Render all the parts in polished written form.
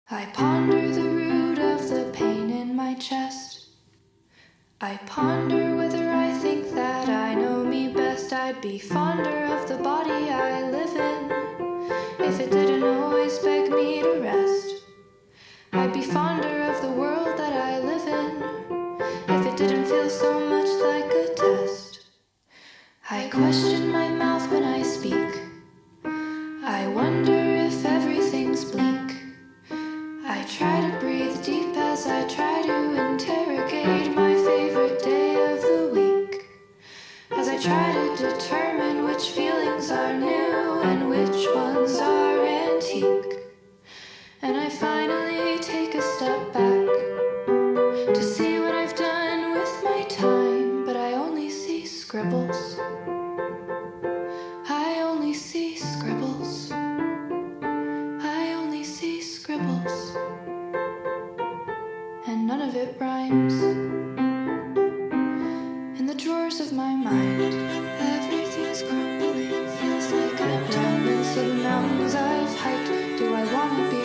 I ponder the root of the pain in my chest. I ponder whether I think that I know me best. I'd be fonder of the body I live in if it didn't always beg me to rest. I'd be fonder of the world that I live in if it didn't feel so much like a test. I question my mouth when I speak. I wonder if everything's bleak. I try to breathe deep as I try to interrogate my favorite day of the week, as I try to determine which feelings are new and which ones are antique. And I finally take a step back to see what I've done with my time, but I only see scribbles. I only see scribbles. I only see scribbles. And none of it rhymes. In the drawers of my mind, everything's crumbling. Feels like I'm diamonds of mountains I've hiked. Do I wanna be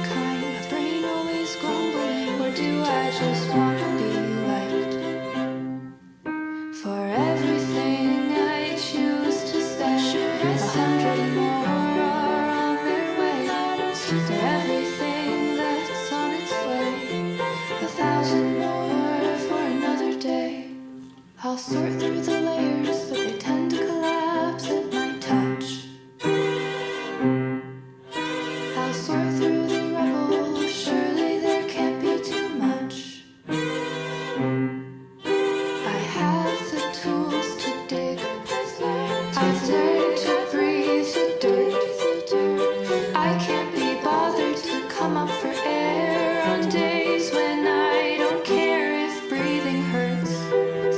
kind? My brain always grumbling. Or do I just wanna be liked? For everything I choose to say, 100 more are on their way. For everything that's on its way, 1,000 more for another day. I'll sort through the layers, but they tend to collapse at my touch. I'll sort through the rubble, surely there can't be too much. I have the tools to dig. I've learned to breathe the dirt. I can't be bothered to come up for air on days when I don't care if breathing hurts.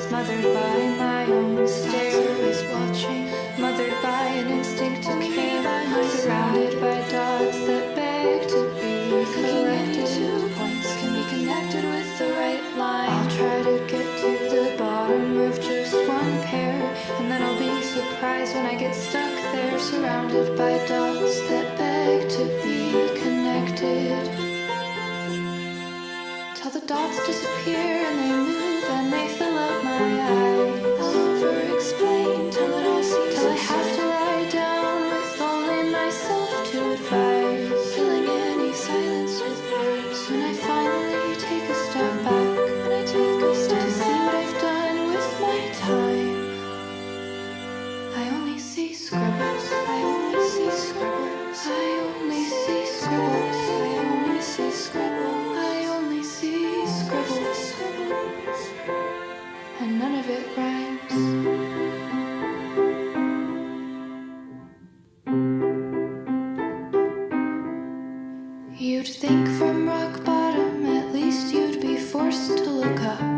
Smothered by my own stare, always watching. Mothered by an instinct to care. Surrounded by dots that beg to be connected. 2 points can be connected with the right line. I'll try to get to the bottom of just one pair, and then I'll be surprised when I get stuck there. Surrounded by dots that beg to be connected. Till the dots disappear and they move and they fill up my eyes. I'll over-explain till it all seems till I have to lie down with only myself to advise, filling any silence with words. When I finally take a step back, when I take a step to see what I've done with my time, I only see scribbles. I only see scribbles. I only see scribbles. I only see scribbles. I only see scribbles. And none of it rhymes. You'd think from rock bottom at least you'd be forced to look up.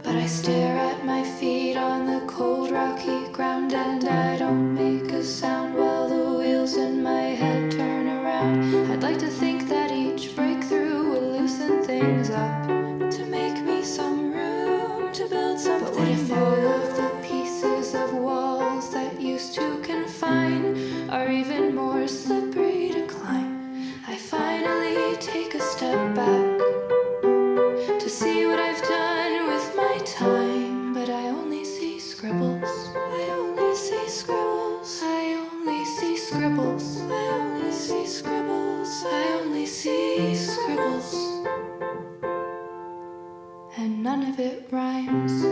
But I stare at my feet on the cold rocky ground, and I don't make a sound while the wheels in my head turn around. I'd like to think that each breakthrough will loosen things up, to make me some room to build something. But what if all of the pieces of walls that used to confine are even more slippery to climb? I finally take a step back to see what I've done with my time, but I only see scribbles. I only see scribbles. I only see scribbles. I only see scribbles. I only see scribbles. And none of it rhymes.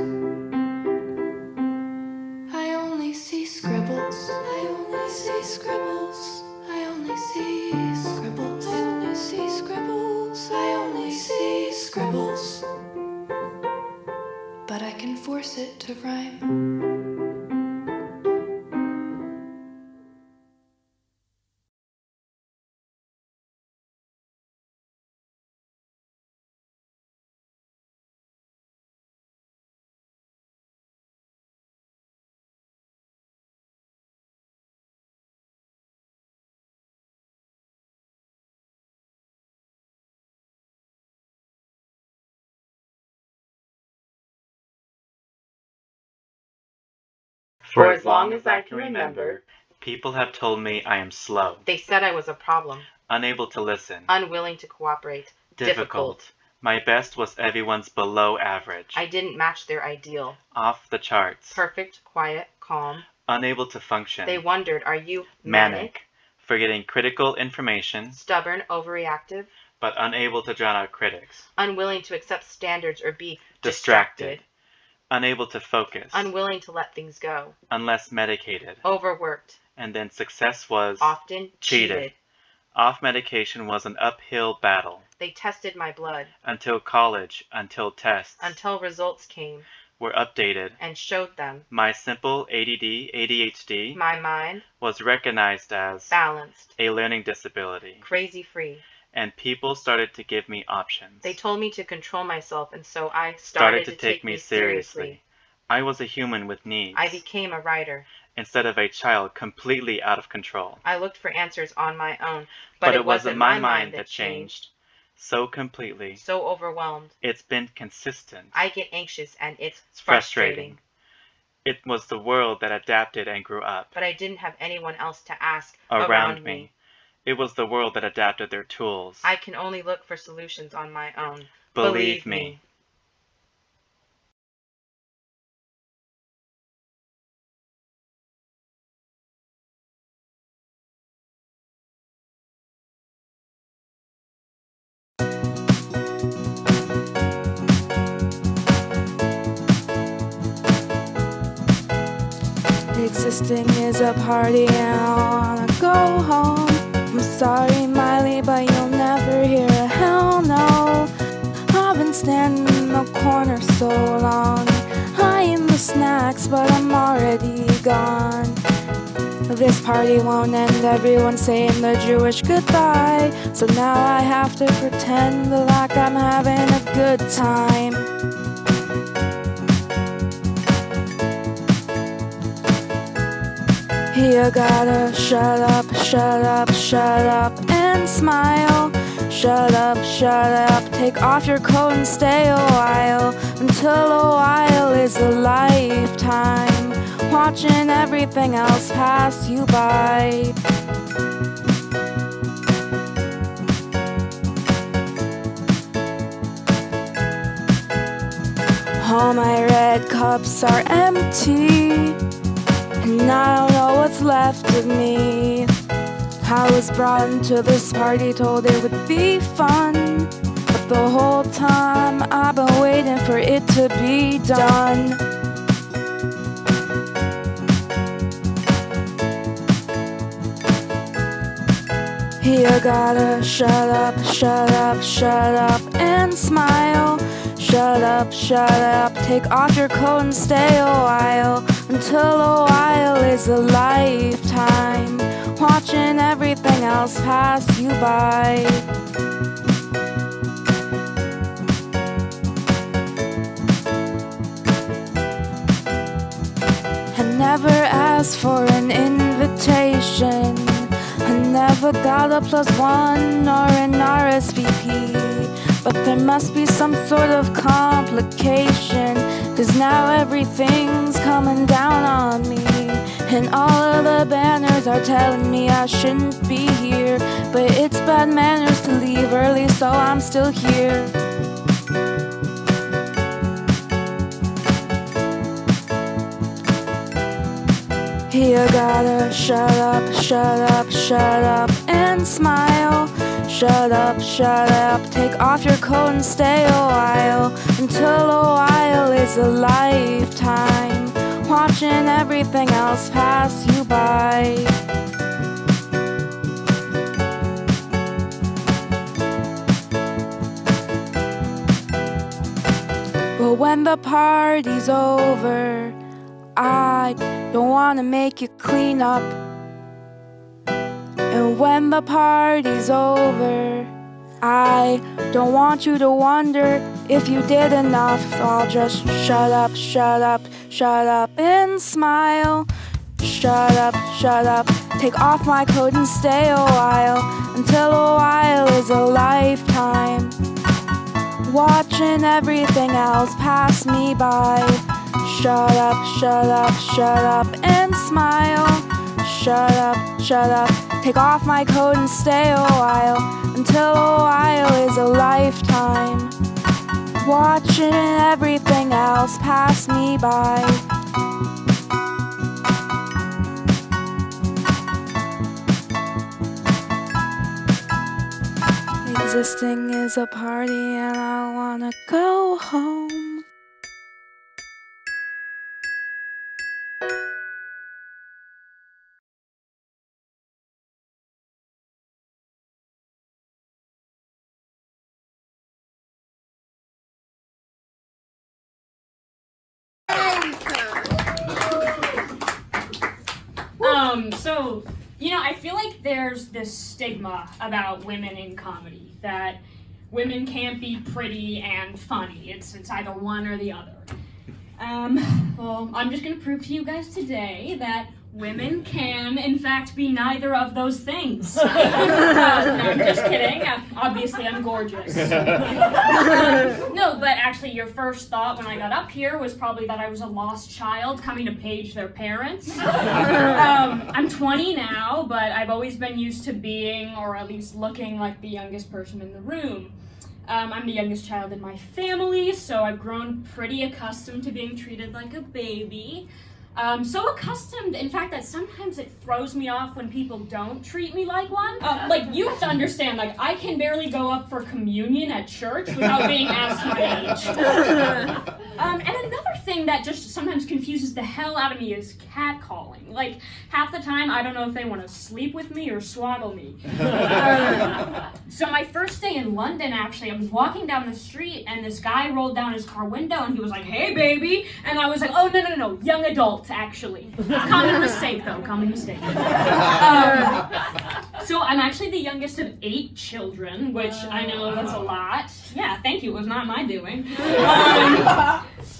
I only see scribbles. I only see scribbles. I only see scribbles. I only see scribbles. I only see scribbles. But I can force it to rhyme. For as long as I can remember, People have told me I am slow. They said I was a problem. Unable to listen. Unwilling to cooperate. Difficult. My best was everyone's below average. I didn't match their ideal. Off the charts. Perfect, quiet, calm. Unable to function. They wondered, are you Manic. Forgetting critical information. Stubborn, overreactive. But unable to drown out critics. Unwilling to accept standards or be distracted. Unable to focus. Unwilling to let things go. Unless medicated. Overworked. And then success was often cheated. Off medication was an uphill battle. They tested my blood. Until college, until tests. Until results came. Were updated. And showed them. My simple ADD, ADHD. My mind. Was recognized as. Balanced. A learning disability. Crazy free. And people started to give me options. They told me to control myself, and so I started to take me seriously. I was a human with needs. I became a writer. Instead of a child completely out of control. I looked for answers on my own, but it wasn't my mind that changed. So completely. So overwhelmed. It's been consistent. I get anxious and it's frustrating. It was the world that adapted and grew up. But I didn't have anyone else to ask around me. It was the world that adapted their tools. I can only look for solutions on my own. Believe me. Existing is a party and I wanna go home. I'm sorry, Miley, but you'll never hear a hell no. I've been standing in the corner so long, eyeing the snacks, but I'm already gone. This party won't end, everyone's saying the Jewish goodbye. So now I have to pretend like I'm having a good time. You gotta shut up, shut up, shut up and smile. Shut up, take off your coat and stay a while. Until a while is a lifetime, watching everything else pass you by. All my red cups are empty, and I don't know what's left of me. I was brought into this party, told it would be fun, but the whole time I've been waiting for it to be done. You gotta shut up, shut up, shut up and smile. Shut up, take off your coat and stay a while. Until a while is a lifetime, watching everything else pass you by. I never asked for an invitation, I never got a +1 or an RSVP. But there must be some sort of complication, 'cause now everything's coming down on me, and all of the banners are telling me I shouldn't be here. But it's bad manners to leave early, so I'm still here. You gotta shut up, shut up, shut up and smile. Shut up, take off your coat and stay a while. Until a while is a lifetime, watching everything else pass you by. But when the party's over, I don't wanna make you clean up. And when the party's over, I don't want you to wonder if you did enough. So I'll just shut up, shut up, shut up and smile. Shut up, take off my coat and stay a while. Until a while is a lifetime, watching everything else pass me by. Shut up, shut up, shut up and smile. shut up, take off my coat and stay a while, until a while is a lifetime, watching everything else pass me by. Existing is a party and I wanna go home. So, I feel like there's this stigma about women in comedy, that women can't be pretty and funny. It's either one or the other. Well, I'm just gonna prove to you guys today that women can, in fact, be neither of those things. No, I'm just kidding. Obviously, I'm gorgeous. No, but actually, your first thought when I got up here was probably that I was a lost child coming to page their parents. I'm 20 now, but I've always been used to being, or at least looking like the youngest person in the room. I'm the youngest child in my family, so I've grown pretty accustomed to being treated like a baby. So accustomed, in fact, that sometimes it throws me off when people don't treat me like one. You have to understand, I can barely go up for communion at church without being asked my age. And another thing that just sometimes confuses the hell out of me is catcalling. Half the time, I don't know if they want to sleep with me or swaddle me. So my first day in London, actually, I was walking down the street, and this guy rolled down his car window, and he was like, "Hey, baby," and I was like, "Oh, no, young adult, actually." Common mistake, though, common mistake. So I'm actually the youngest of 8 children, which I know that's a lot. Yeah, thank you, it was not my doing.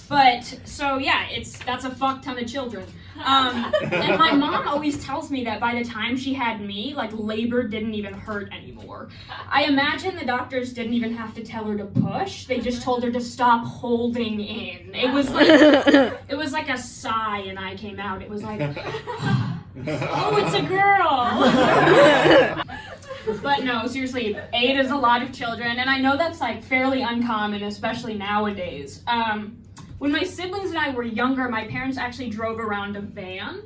That's a fuck ton of children. And my mom always tells me that by the time she had me, labor didn't even hurt anymore. I imagine the doctors didn't even have to tell her to push. They just told her to stop holding in. It was like a sigh and I came out. It was like, oh, it's a girl. But no, seriously, 8 is a lot of children, and I know that's fairly uncommon, especially nowadays. When my siblings and I were younger, my parents actually drove around a van.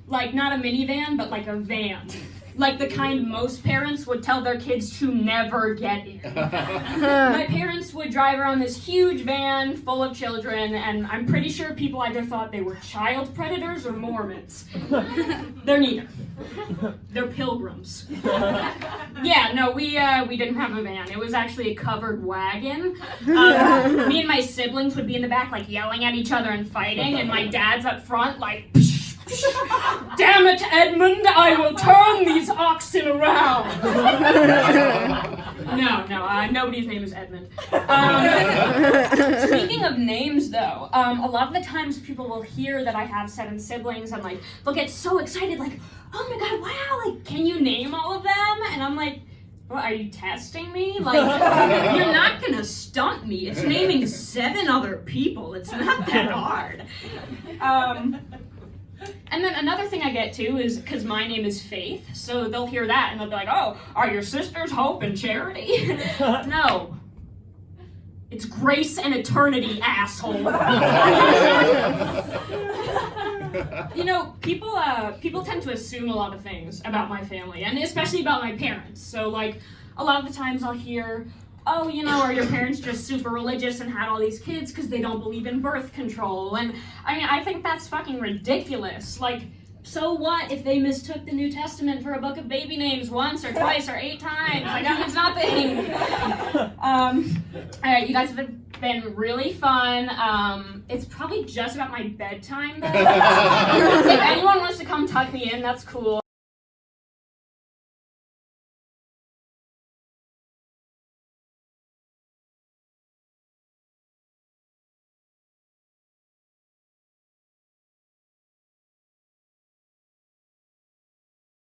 Not a minivan, but a van. The kind most parents would tell their kids to never get in. My parents would drive around this huge van full of children, and I'm pretty sure people either thought they were child predators or Mormons. They're neither. They're pilgrims. Yeah, no, we didn't have a van. It was actually a covered wagon. Me and my siblings would be in the back, yelling at each other and fighting, and my dad's up front, "Damn it, Edmund, I will turn these oxen around." No, nobody's name is Edmund. Speaking of names, though, a lot of the times people will hear that I have 7 siblings, and they'll get so excited, "Oh my god, wow, can you name all of them?" And I'm like, "What, are you testing me? You're not gonna stump me. It's naming 7 other people. It's not that hard." And then another thing I get too is because my name is Faith, so they'll hear that and they'll be like, "Oh, are your sisters Hope and Charity?" No. It's Grace and Eternity, asshole. People tend to assume a lot of things about my family, and especially about my parents. So, a lot of the times I'll hear, "Oh, are your parents just super religious and had all these kids because they don't believe in birth control?" And, I think that's fucking ridiculous. So what if they mistook the New Testament for a book of baby names once or twice or 8 times? That means nothing. You guys have been really fun. It's probably just about my bedtime, though. If anyone wants to come tuck me in, that's cool.